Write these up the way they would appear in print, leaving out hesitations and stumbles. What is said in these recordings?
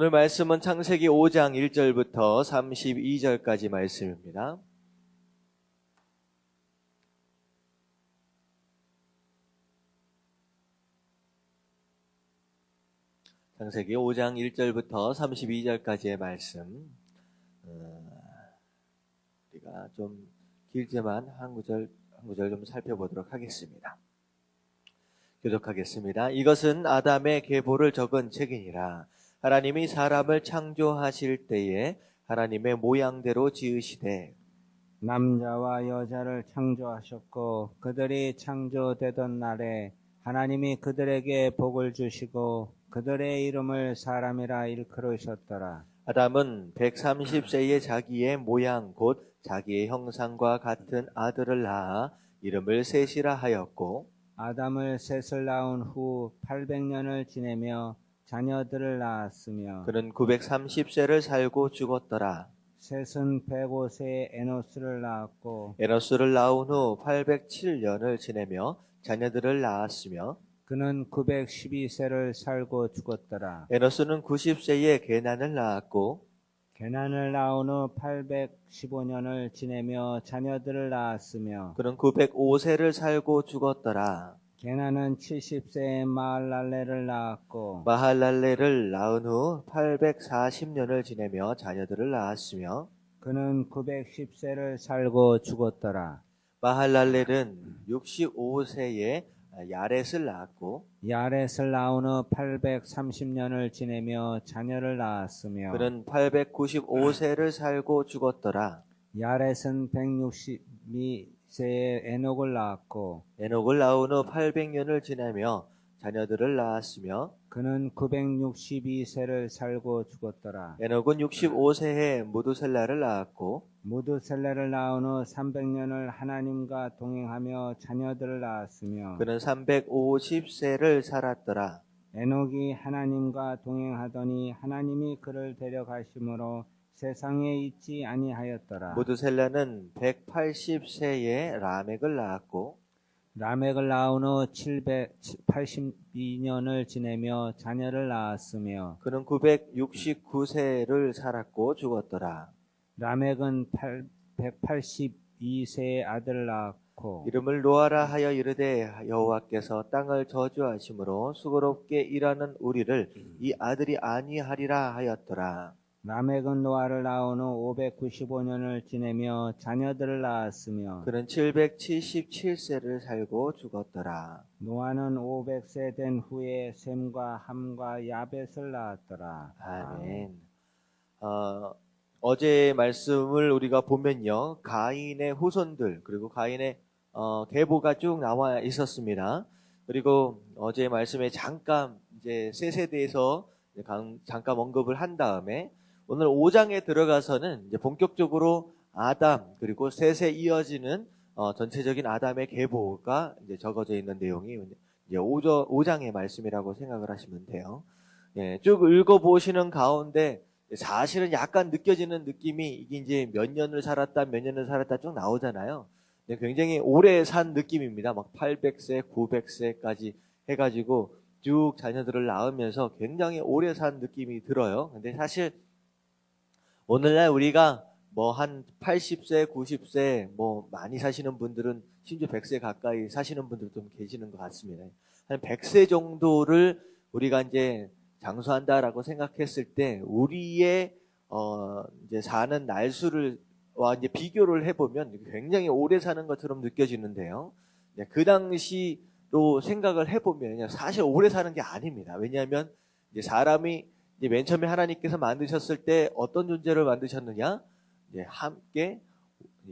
오늘 말씀은 창세기 5장 1절부터 32절까지 말씀입니다. 창세기 5장 1절부터 32절까지의 말씀, 우리가 좀 길지만 한 구절 좀 살펴보도록 하겠습니다. 교독하겠습니다. 이것은 아담의 계보를 적은 책이니라. 하나님이 사람을 창조하실 때에 하나님의 모양대로 지으시되 남자와 여자를 창조하셨고 그들이 창조되던 날에 하나님이 그들에게 복을 주시고 그들의 이름을 사람이라 일컬으셨더라. 아담은 130세에 자기의 모양 곧 자기의 형상과 같은 아들을 낳아 이름을 셋이라 하였고 아담을 셋을 낳은 후 800년을 지내며 자녀들을 낳았으며 그는 930세를 살고 죽었더라. 셋은 105세에 에노스를 낳았고 에노스를 낳은 후 807년을 지내며 자녀들을 낳았으며 그는 912세를 살고 죽었더라. 에노스는 90세에 게난을 낳았고 게난을 낳은 후 815년을 지내며 자녀들을 낳았으며 그는 905세를 살고 죽었더라. 게난은 70세에 마할랄레를 낳았고 마할랄레를 낳은 후 840년을 지내며 자녀들을 낳았으며 그는 910세를 살고 죽었더라. 마할랄렐은 65세에 야렛을 낳았고 야렛을 낳은 후 830년을 지내며 자녀를 낳았으며 그는 895세를 살고 죽었더라. 야렛은 162세에 에녹을 낳았고 에녹을 낳은 후 800년을 지내며 자녀들을 낳았으며 그는 962세를 살고 죽었더라. 에녹은 65세에 무두셀라를 낳았고 무두셀레를 낳은 후 300년을 하나님과 동행하며 자녀들을 낳았으며 그는 350세를 살았더라. 에녹이 하나님과 동행하더니 하나님이 그를 데려가심으로 세상에 있지 아니하였더라. 무두셀라는 180세에 라멕을 낳았고 라멕을 낳은 후 782년을 지내며 자녀를 낳았으며 그는 969세를 살았고 죽었더라. 라멕은 182세의 아들을 낳았고 이름을 노아라 하여 이르되 여호와께서 땅을 저주하심으로 수고롭게 일하는 우리를 이 아들이 아니하리라 하였더라. 라멕은 노아를 낳은 후 595년을 지내며 자녀들을 낳았으며 그는 777세를 살고 죽었더라. 노아는 500세 된 후에 셈과 함과 야벳을 낳았더라. 아멘. 어제의 말씀을 우리가 보면요, 가인의 후손들 그리고 가인의 계보가 쭉 나와 있었습니다. 그리고 어제의 말씀에 잠깐 이제 셋에 대해서 잠깐 언급을 한 다음에 오늘 5장에 들어가서는 이제 본격적으로 아담 그리고 셋에 이어지는 전체적인 아담의 계보가 이제 적어져 있는 내용이 이제 5장의 말씀이라고 생각을 하시면 돼요. 예, 쭉 읽어보시는 가운데 사실은 약간 느껴지는 느낌이 이게 이제 몇 년을 살았다 쭉 나오잖아요. 굉장히 오래 산 느낌입니다. 막 800세, 900세까지 해가지고 쭉 자녀들을 낳으면서 굉장히 오래 산 느낌이 들어요. 근데 사실 오늘날 우리가 뭐 한 80세, 90세 뭐 많이 사시는 분들은 심지어 100세 가까이 사시는 분들도 계시는 것 같습니다. 한 100세 정도를 우리가 이제 장수한다라고 생각했을 때 우리의 이제 사는 날수와 이제 비교를 해보면 굉장히 오래 사는 것처럼 느껴지는데요. 그 당시로 생각을 해보면 사실 오래 사는 게 아닙니다. 왜냐하면 이제 사람이 이제 맨 처음에 하나님께서 만드셨을 때 어떤 존재를 만드셨느냐? 이제 함께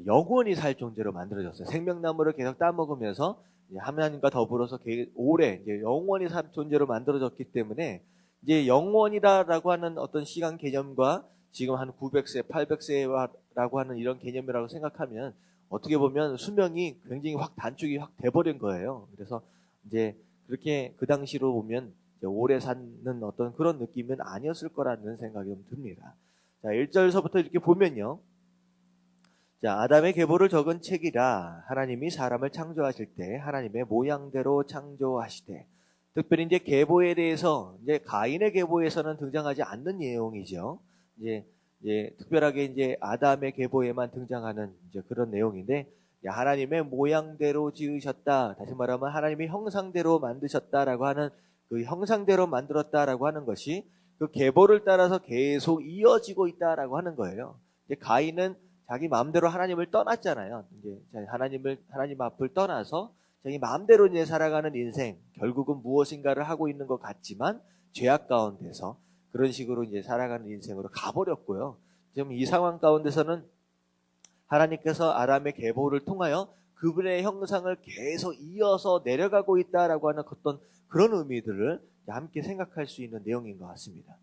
영원히 살 존재로 만들어졌어요. 생명나무를 계속 따먹으면서 이제 하나님과 더불어서 오래 이제 영원히 살 존재로 만들어졌기 때문에 이제 영원이다라고 하는 어떤 시간 개념과 지금 한 900세, 800세라고 하는 이런 개념이라고 생각하면 어떻게 보면 수명이 굉장히 단축이 확 돼버린 거예요. 그래서 이제 그렇게 그 당시로 보면 이제 오래 사는 어떤 그런 느낌은 아니었을 거라는 생각이 좀 듭니다. 자, 1절서부터 이렇게 보면요. 자, 아담의 계보를 적은 책이라 하나님이 사람을 창조하실 때 하나님의 모양대로 창조하시되 특별히 이제 계보에 대해서 이제 가인의 계보에서는 등장하지 않는 내용이죠. 이제 특별하게 이제 아담의 계보에만 등장하는 이제 그런 내용인데, 하나님의 모양대로 지으셨다. 다시 말하면 하나님의 형상대로 만드셨다라고 하는, 그 형상대로 만들었다라고 하는 것이 그 계보를 따라서 계속 이어지고 있다라고 하는 거예요. 이제 가인은 자기 마음대로 하나님을 떠났잖아요. 이제 하나님 앞을 떠나서 자기 마음대로 이제 살아가는 인생, 결국은 무엇인가를 하고 있는 것 같지만 죄악 가운데서 그런 식으로 이제 살아가는 인생으로 가버렸고요. 지금 이 상황 가운데서는 하나님께서 아담의 계보를 통하여 그분의 형상을 계속 이어서 내려가고 있다라고 하는 어떤 그런 의미들을 함께 생각할 수 있는 내용인 것 같습니다.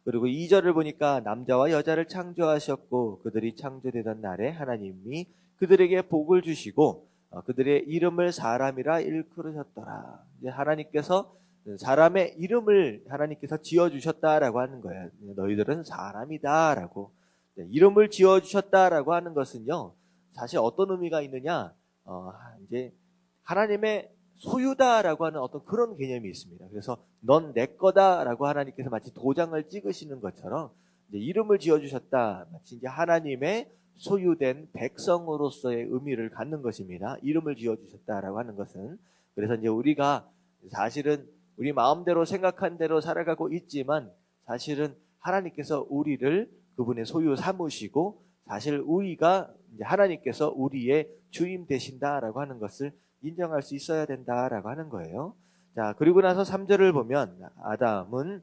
그리고 2절을 보니까 남자와 여자를 창조하셨고 그들이 창조되던 날에 하나님이 그들에게 복을 주시고 그들의 이름을 사람이라 일컬으셨더라. 이제 하나님께서 사람의 이름을 하나님께서 지어주셨다라고 하는 거예요. 너희들은 사람이다라고. 이름을 지어주셨다라고 하는 것은요, 사실 어떤 의미가 있느냐, 이제 하나님의 소유다라고 하는 어떤 그런 개념이 있습니다. 그래서 넌 내 거다라고 하나님께서 마치 도장을 찍으시는 것처럼 이제 이름을 지어주셨다. 마치 이제 하나님의 소유된 백성으로서의 의미를 갖는 것입니다. 이름을 지어주셨다라고 하는 것은. 그래서 이제 우리가 사실은 우리 마음대로 생각한 대로 살아가고 있지만 사실은 하나님께서 우리를 그분의 소유 삼으시고 사실 우리가 이제 하나님께서 우리의 주임 되신다라고 하는 것을 인정할 수 있어야 된다라고 하는 거예요. 자, 그리고 나서 3절을 보면 아담은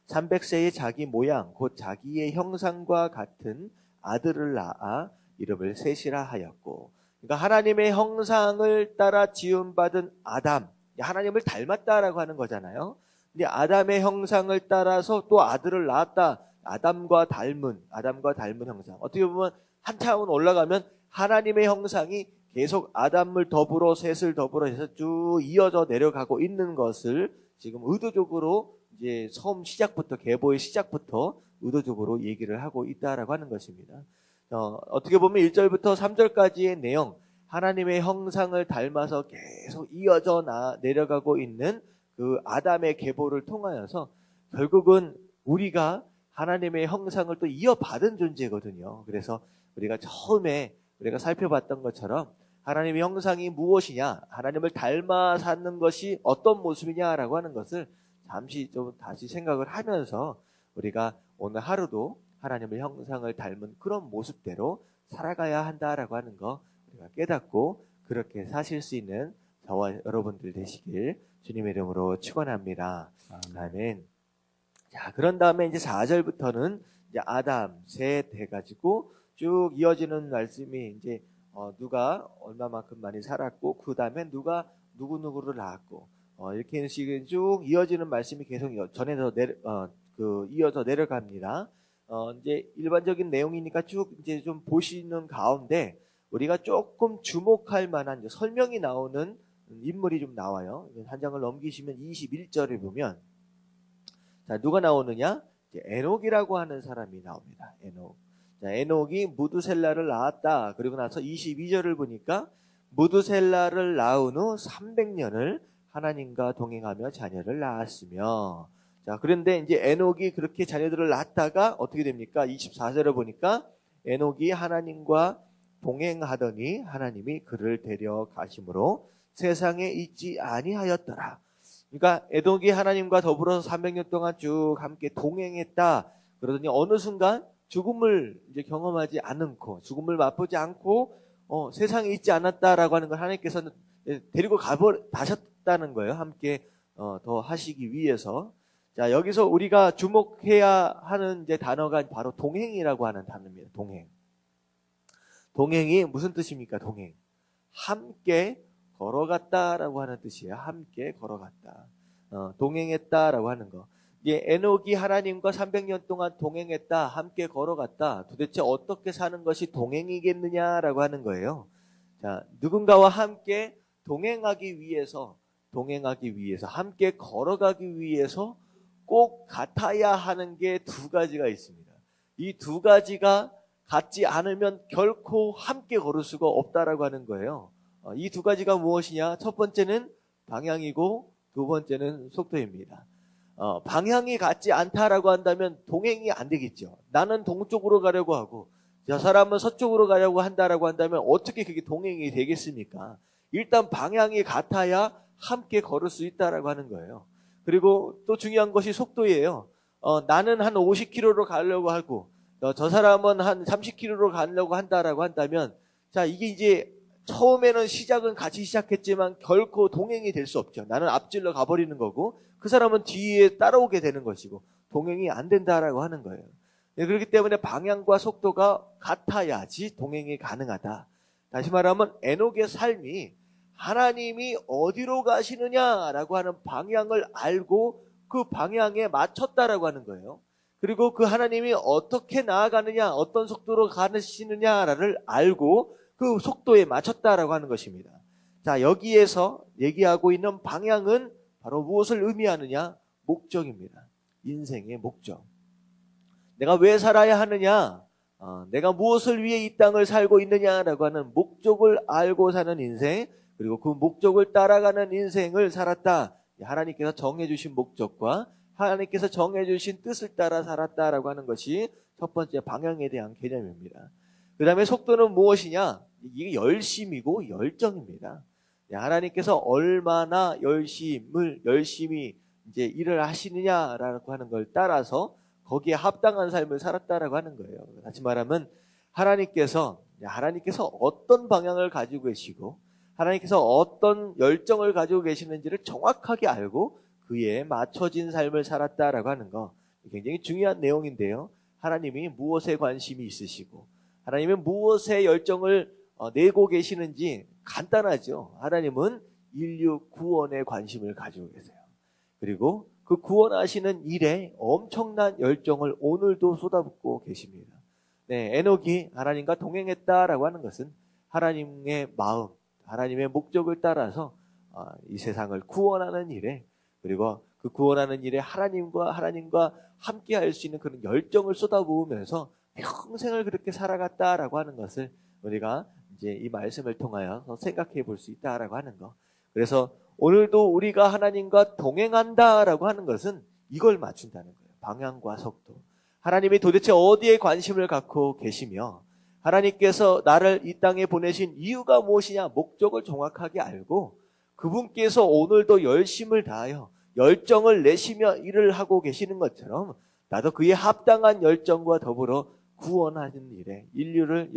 300세의 자기 모양 곧 자기의 형상과 같은 아들을 낳아 이름을 셋이라 하였고, 그러니까 하나님의 형상을 따라 지음받은 아담, 하나님을 닮았다라고 하는 거잖아요. 근데 아담의 형상을 따라서 또 아들을 낳았다. 아담과 닮은 형상. 어떻게 보면 한 차원 올라가면 하나님의 형상이 계속 아담을 더불어 셋을 더불어 해서 쭉 이어져 내려가고 있는 것을 지금 의도적으로 이제 처음 시작부터, 계보의 시작부터 의도적으로 얘기를 하고 있다라고 하는 것입니다. 어떻게 보면 1절부터 3절까지의 내용, 하나님의 형상을 닮아서 계속 이어져 내려가고 있는 그 아담의 계보를 통하여서 결국은 우리가 하나님의 형상을 또 이어받은 존재거든요. 그래서 우리가 처음에 우리가 살펴봤던 것처럼 하나님의 형상이 무엇이냐, 하나님을 닮아 사는 것이 어떤 모습이냐라고 하는 것을 잠시 좀 다시 생각을 하면서 우리가 오늘 하루도 하나님의 형상을 닮은 그런 모습대로 살아가야 한다라고 하는 거 우리가 깨닫고 그렇게 사실 수 있는 저와 여러분들 되시길 주님의 이름으로 축원합니다. 아멘. 자, 그런 다음에 이제 4절부터는 이제 아담, 셋 해가지고 쭉 이어지는 말씀이 이제 누가 얼마만큼 많이 살았고 그 다음에 누가 누구누구를 낳았고 이렇게 식으로 쭉 이어지는 말씀이 계속 전해서 이어져 내려갑니다. 이제 일반적인 내용이니까 쭉 이제 좀 보시는 가운데 우리가 조금 주목할 만한 설명이 나오는 인물이 좀 나와요. 한 장을 넘기시면 21절에 보면 자, 누가 나오느냐? 이제 에녹이라고 하는 사람이 나옵니다. 에녹. 자, 에녹이 무두셀라를 낳았다. 그리고 나서 22절을 보니까 무두셀라를 낳은 후 300년을 하나님과 동행하며 자녀를 낳았으며, 자, 그런데 이제 에녹이 그렇게 자녀들을 낳다가 어떻게 됩니까? 24절을 보니까 에녹이 하나님과 동행하더니 하나님이 그를 데려가심으로 세상에 있지 아니하였더라. 그러니까 에녹이 하나님과 더불어서 300년 동안 쭉 함께 동행했다. 그러더니 어느 순간 죽음을 이제 경험하지 않고 죽음을 맛보지 않고 세상에 있지 않았다라고 하는 걸 하나님께서는 데리고 가셨다는 거예요. 함께 더 하시기 위해서. 자, 여기서 우리가 주목해야 하는 이제 단어가 바로 동행이라고 하는 단어입니다. 동행. 동행이 무슨 뜻입니까? 동행. 함께 걸어갔다라고 하는 뜻이에요. 함께 걸어갔다. 동행했다라고 하는 거. 이제 에녹이 하나님과 300년 동안 동행했다, 함께 걸어갔다. 도대체 어떻게 사는 것이 동행이겠느냐라고 하는 거예요. 자, 누군가와 함께 동행하기 위해서, 함께 걸어가기 위해서 꼭 같아야 하는 게 두 가지가 있습니다. 이 두 가지가 같지 않으면 결코 함께 걸을 수가 없다라고 하는 거예요. 이 두 가지가 무엇이냐? 첫 번째는 방향이고 두 번째는 속도입니다. 방향이 같지 않다라고 한다면 동행이 안 되겠죠. 나는 동쪽으로 가려고 하고 저 사람은 서쪽으로 가려고 한다라고 한다면 어떻게 그게 동행이 되겠습니까? 일단 방향이 같아야 함께 걸을 수 있다라고 하는 거예요. 그리고 또 중요한 것이 속도예요. 나는 한 50km로 가려고 하고 저 사람은 한 30km로 가려고 한다라고 한다면 자, 이게 이제 처음에는 시작은 같이 시작했지만 결코 동행이 될 수 없죠. 나는 앞질러 가버리는 거고 그 사람은 뒤에 따라오게 되는 것이고 동행이 안 된다라고 하는 거예요. 네, 그렇기 때문에 방향과 속도가 같아야지 동행이 가능하다. 다시 말하면 에녹의 삶이 하나님이 어디로 가시느냐라고 하는 방향을 알고 그 방향에 맞췄다라고 하는 거예요. 그리고 그 하나님이 어떻게 나아가느냐, 어떤 속도로 가시느냐를 알고 그 속도에 맞췄다라고 하는 것입니다. 자, 여기에서 얘기하고 있는 방향은 바로 무엇을 의미하느냐? 목적입니다. 인생의 목적. 내가 왜 살아야 하느냐? 내가 무엇을 위해 이 땅을 살고 있느냐라고 하는 목적을 알고 사는 인생, 그리고 그 목적을 따라가는 인생을 살았다. 하나님께서 정해주신 목적과 하나님께서 정해주신 뜻을 따라 살았다라고 하는 것이 첫 번째 방향에 대한 개념입니다. 그 다음에 속도는 무엇이냐? 이게 열심이고 열정입니다. 하나님께서 얼마나 열심히 이제 일을 하시느냐라고 하는 걸 따라서 거기에 합당한 삶을 살았다라고 하는 거예요. 다시 말하면 하나님께서 어떤 방향을 가지고 계시고 하나님께서 어떤 열정을 가지고 계시는지를 정확하게 알고 그에 맞춰진 삶을 살았다라고 하는 거 굉장히 중요한 내용인데요. 하나님이 무엇에 관심이 있으시고 하나님이 무엇에 열정을 내고 계시는지 간단하죠. 하나님은 인류 구원에 관심을 가지고 계세요. 그리고 그 구원하시는 일에 엄청난 열정을 오늘도 쏟아붓고 계십니다. 네, 에녹이 하나님과 동행했다라고 하는 것은 하나님의 마음, 하나님의 목적을 따라서 이 세상을 구원하는 일에 그리고 그 구원하는 일에 하나님과 함께 할 수 있는 그런 열정을 쏟아부으면서 평생을 그렇게 살아갔다라고 하는 것을 우리가 이제 이 말씀을 통하여 생각해 볼 수 있다라고 하는 거. 그래서 오늘도 우리가 하나님과 동행한다라고 하는 것은 이걸 맞춘다는 거예요. 방향과 속도. 하나님이 도대체 어디에 관심을 갖고 계시며 하나님께서 나를 이 땅에 보내신 이유가 무엇이냐 목적을 정확하게 알고 그분께서 오늘도 열심을 다하여 열정을 내시며 일을 하고 계시는 것처럼 나도 그에 합당한 열정과 더불어 구원하는 일에 인류를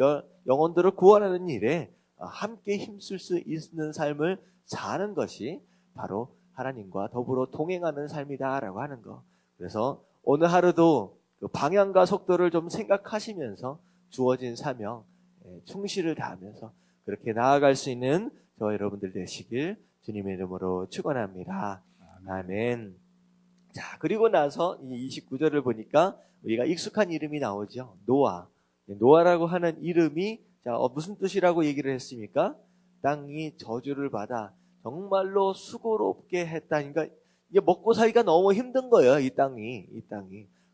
영혼들을 구원하는 일에 함께 힘쓸 수 있는 삶을 사는 것이 바로 하나님과 더불어 동행하는 삶이다라고 하는 거. 그래서 오늘 하루도 그 방향과 속도를 좀 생각하시면서 주어진 사명 충실을 다하면서 그렇게 나아갈 수 있는 저와 여러분들 되시길 주님의 이름으로 축원합니다. 아멘. 자, 그리고 나서 이 29절을 보니까 우리가 익숙한 이름이 나오죠. 노아. 노아라고 하는 이름이 자, 무슨 뜻이라고 얘기를 했습니까? 땅이 저주를 받아 정말로 수고롭게 했다. 그러니까 이게 먹고 살기가 너무 힘든 거예요. 이 땅이.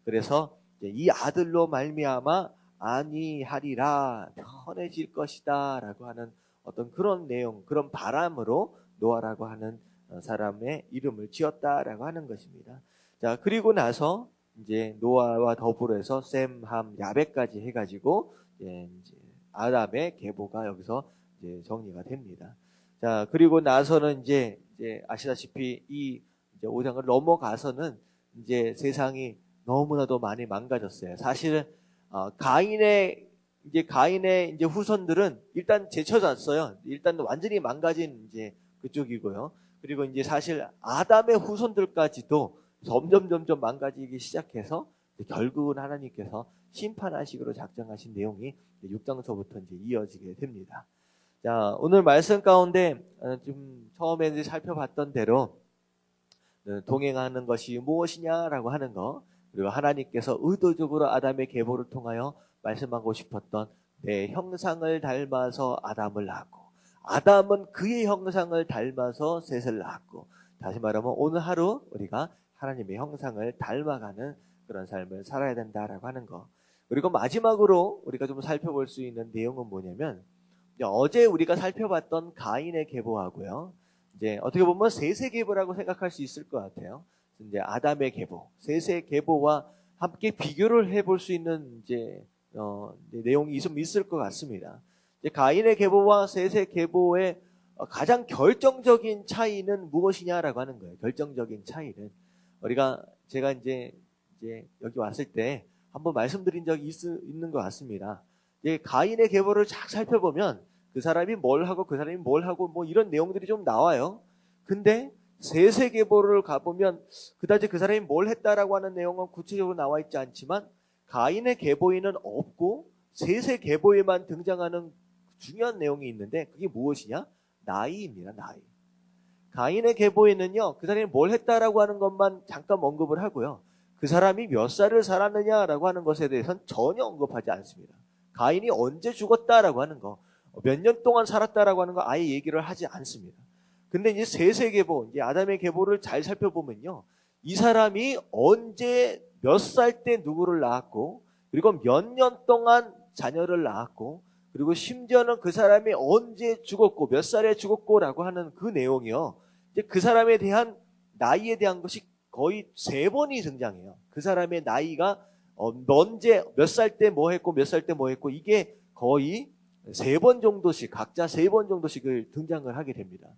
그래서 이 아들로 말미암아 아니하리라 편해질 것이다 라고 하는 어떤 그런 내용, 그런 바람으로 노아라고 하는 사람의 이름을 지었다라고 하는 것입니다. 자, 그리고 나서 이제 노아와 더불어서 셈, 함, 야벳까지 해가지고 이제 아담의 계보가 여기서 이제 정리가 됩니다. 자, 그리고 나서는 이제 아시다시피 이 이제 5장을 넘어가서는 이제 세상이 너무나도 많이 망가졌어요. 사실 가인의 이제 후손들은 일단 제쳐졌어요. 일단 완전히 망가진 이제 그쪽이고요. 그리고 이제 사실 아담의 후손들까지도 점점 망가지기 시작해서 결국은 하나님께서 심판하시기로 작정하신 내용이 6장서부터 이제 이어지게 됩니다. 자, 오늘 말씀 가운데 좀 처음에 이제 살펴봤던 대로 동행하는 것이 무엇이냐라고 하는 거, 그리고 하나님께서 의도적으로 아담의 계보를 통하여 말씀하고 싶었던 내 형상을 닮아서 아담을 낳았고 아담은 그의 형상을 닮아서 셋을 낳았고, 다시 말하면 오늘 하루 우리가 하나님의 형상을 닮아가는 그런 삶을 살아야 된다라고 하는 거. 그리고 마지막으로 우리가 좀 살펴볼 수 있는 내용은 뭐냐면 어제 우리가 살펴봤던 가인의 계보하고요, 이제 어떻게 보면 셋의 계보라고 생각할 수 있을 것 같아요. 이제 아담의 계보, 셋의 계보와 함께 비교를 해볼 수 있는 이제 내용이 좀 있을 것 같습니다. 이제 가인의 계보와 셋의 계보의 가장 결정적인 차이는 무엇이냐라고 하는 거예요. 결정적인 차이는 제가 이제 여기 왔을 때 한번 말씀드린 적이 있는 것 같습니다. 이제 가인의 계보를 쫙 살펴보면 그 사람이 뭘 하고 그 사람이 뭘 하고 뭐 이런 내용들이 좀 나와요. 근데 셋의 계보를 가보면 그다지 그 사람이 뭘 했다라고 하는 내용은 구체적으로 나와 있지 않지만 가인의 계보에는 없고 셋의 계보에만 등장하는 중요한 내용이 있는데 그게 무엇이냐? 나이입니다. 나이. 가인의 계보에는요, 그 사람이 뭘 했다라고 하는 것만 잠깐 언급을 하고요. 그 사람이 몇 살을 살았느냐라고 하는 것에 대해서는 전혀 언급하지 않습니다. 가인이 언제 죽었다라고 하는 거, 몇 년 동안 살았다라고 하는 거 아예 얘기를 하지 않습니다. 근데 이제 셋의 계보, 이제 아담의 계보를 잘 살펴보면요, 이 사람이 언제 몇 살 때 누구를 낳았고, 그리고 몇 년 동안 자녀를 낳았고, 그리고 심지어는 그 사람이 언제 죽었고 몇 살에 죽었고라고 하는 그 내용이요. 이제 그 사람에 대한 나이에 대한 것이 거의 3번이 등장해요. 그 사람의 나이가 언제 몇 살 때 뭐 했고 몇 살 때 뭐 했고 이게 거의 3번 정도씩 각자 3번 정도씩을 등장을 하게 됩니다.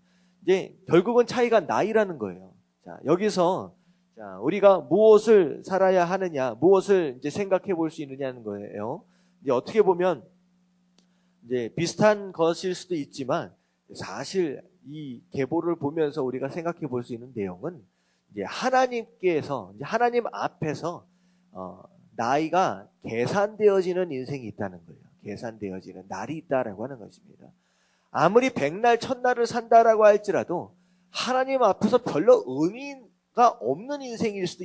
이제 결국은 차이가 나이라는 거예요. 자, 여기서 우리가 무엇을 살아야 하느냐, 무엇을 이제 생각해 볼 수 있느냐는 거예요. 이제 어떻게 보면 이제 비슷한 것일 수도 있지만 사실 이 계보를 보면서 우리가 생각해 볼 수 있는 내용은 이제 하나님께서 이제 하나님 앞에서 나이가 계산되어지는 인생이 있다는 거예요. 계산되어지는 날이 있다라고 하는 것입니다. 아무리 100날 1000날을 산다라고 할지라도 하나님 앞에서 별로 의미가 없는 인생일 수도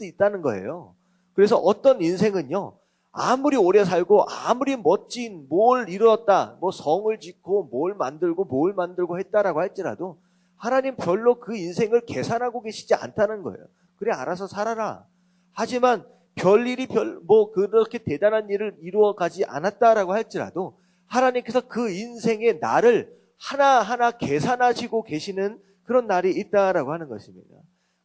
있다는 거예요. 그래서 어떤 인생은요, 아무리 오래 살고 아무리 멋진 뭘 이루었다, 뭐 성을 짓고 뭘 만들고 했다라고 할지라도 하나님 별로 그 인생을 계산하고 계시지 않다는 거예요. 그래, 알아서 살아라. 하지만 별일이 그렇게 대단한 일을 이루어가지 않았다라고 할지라도 하나님께서 그 인생의 날을 하나하나 계산하시고 계시는 그런 날이 있다라고 하는 것입니다.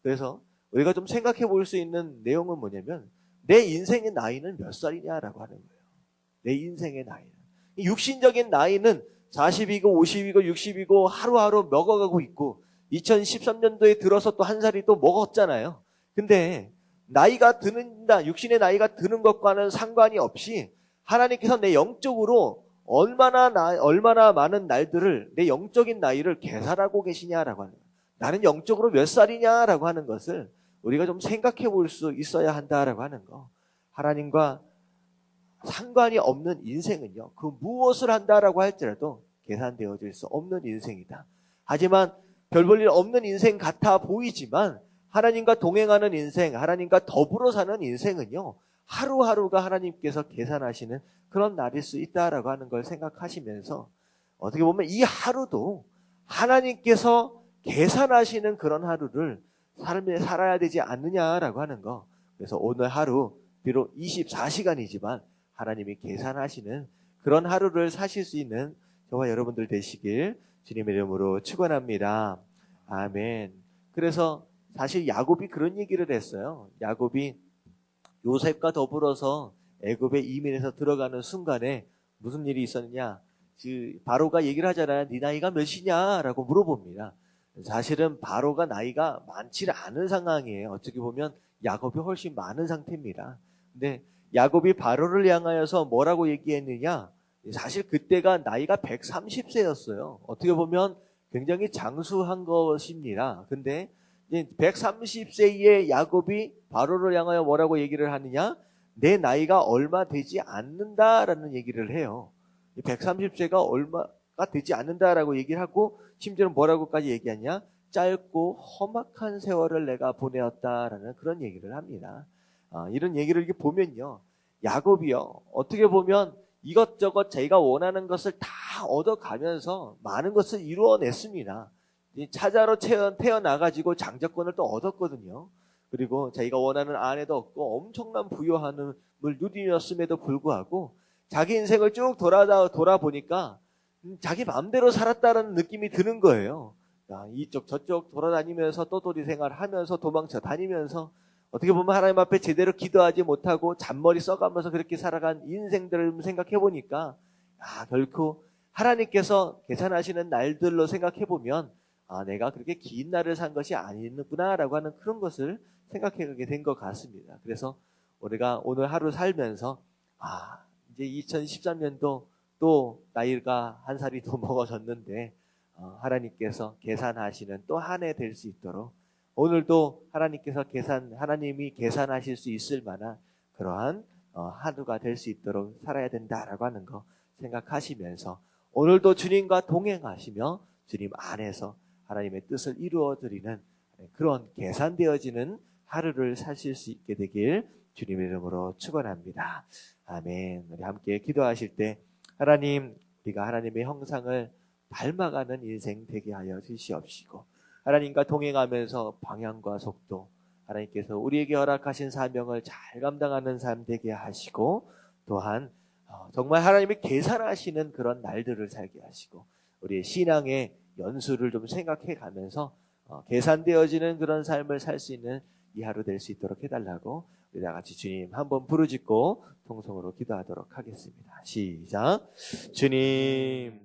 그래서 우리가 좀 생각해 볼 수 있는 내용은 뭐냐면 내 인생의 나이는 몇 살이냐라고 하는 거예요. 내 인생의 나이는. 육신적인 나이는 40이고 50이고 60이고 하루하루 먹어가고 있고 2013년도에 들어서 또 한 살이 또 먹었잖아요. 근데 나이가 육신의 나이가 드는 것과는 상관이 없이 하나님께서 내 영적으로 얼마나 많은 날들을 내 영적인 나이를 계산하고 계시냐라고 하는 거예요. 나는 영적으로 몇 살이냐라고 하는 것을 우리가 좀 생각해 볼 수 있어야 한다라고 하는 거. 하나님과 상관이 없는 인생은요, 그 무엇을 한다라고 할지라도 계산되어질 수 없는 인생이다. 하지만 별 볼 일 없는 인생 같아 보이지만 하나님과 동행하는 인생, 하나님과 더불어 사는 인생은요, 하루하루가 하나님께서 계산하시는 그런 날일 수 있다라고 하는 걸 생각하시면서 어떻게 보면 이 하루도 하나님께서 계산하시는 그런 하루를 삶에 살아야 되지 않느냐라고 하는 거. 그래서 오늘 하루 비록 24시간이지만 하나님이 계산하시는 그런 하루를 사실 수 있는 저와 여러분들 되시길 주님의 이름으로 축원합니다. 아멘. 그래서 사실 야곱이 그런 얘기를 했어요. 야곱이 요셉과 더불어서 애굽에 이민해서 들어가는 순간에 무슨 일이 있었느냐? 바로가 얘기를 하잖아요. 네 나이가 몇이냐라고 물어봅니다. 사실은 바로가 나이가 많지 않은 상황이에요. 어떻게 보면 야곱이 훨씬 많은 상태입니다. 근데 야곱이 바로를 향하여서 뭐라고 얘기했느냐? 사실 그때가 나이가 130세였어요. 어떻게 보면 굉장히 장수한 것입니다. 근데 130세의 야곱이 바로를 향하여 뭐라고 얘기를 하느냐? 내 나이가 얼마 되지 않는다라는 얘기를 해요. 130세가 얼마가 되지 않는다라고 얘기를 하고 심지어는 뭐라고까지 얘기하냐? 짧고 험악한 세월을 내가 보내었다라는 그런 얘기를 합니다. 이런 얘기를 이렇게 보면요, 야곱이요, 어떻게 보면 이것저것 자기가 원하는 것을 다 얻어가면서 많은 것을 이루어냈습니다. 차자로 태어나가지고 장자권을 또 얻었거든요. 그리고 자기가 원하는 아내도 얻고 엄청난 부유함을 누리었음에도 불구하고 자기 인생을 쭉 돌아보니까 자기 마음대로 살았다는 느낌이 드는 거예요. 야, 이쪽 저쪽 돌아다니면서 떠돌이 생활하면서 도망쳐 다니면서 어떻게 보면 하나님 앞에 제대로 기도하지 못하고 잔머리 써가면서 그렇게 살아간 인생들을 생각해 보니까 결코 하나님께서 계산하시는 날들로 생각해 보면 내가 그렇게 긴 날을 산 것이 아니구나라고 하는 그런 것을 생각하게 된 것 같습니다. 그래서 우리가 오늘 하루 살면서 이제 2013년도 또 나이가 한 살이 더 먹어졌는데 하나님께서 계산하시는 또 한 해 될 수 있도록 오늘도 하나님이 계산하실 수 있을 만한 그러한 하루가 될 수 있도록 살아야 된다라고 하는 거 생각하시면서 오늘도 주님과 동행하시며 주님 안에서 하나님의 뜻을 이루어드리는 그런 계산되어지는 하루를 사실 수 있게 되길 주님의 이름으로 축원합니다. 아멘. 우리 함께 기도하실 때 하나님, 우리가 하나님의 형상을 닮아가는 인생 되게 하여 주시옵시고 하나님과 동행하면서 방향과 속도, 하나님께서 우리에게 허락하신 사명을 잘 감당하는 삶 되게 하시고 또한 정말 하나님이 계산하시는 그런 날들을 살게 하시고 우리의 신앙의 연수를 좀 생각해 가면서 계산되어지는 그런 삶을 살 수 있는 이 하루 될 수 있도록 해달라고 우리 다 같이 주님 한번 부르짖고 통성으로 기도하도록 하겠습니다. 시작. 주님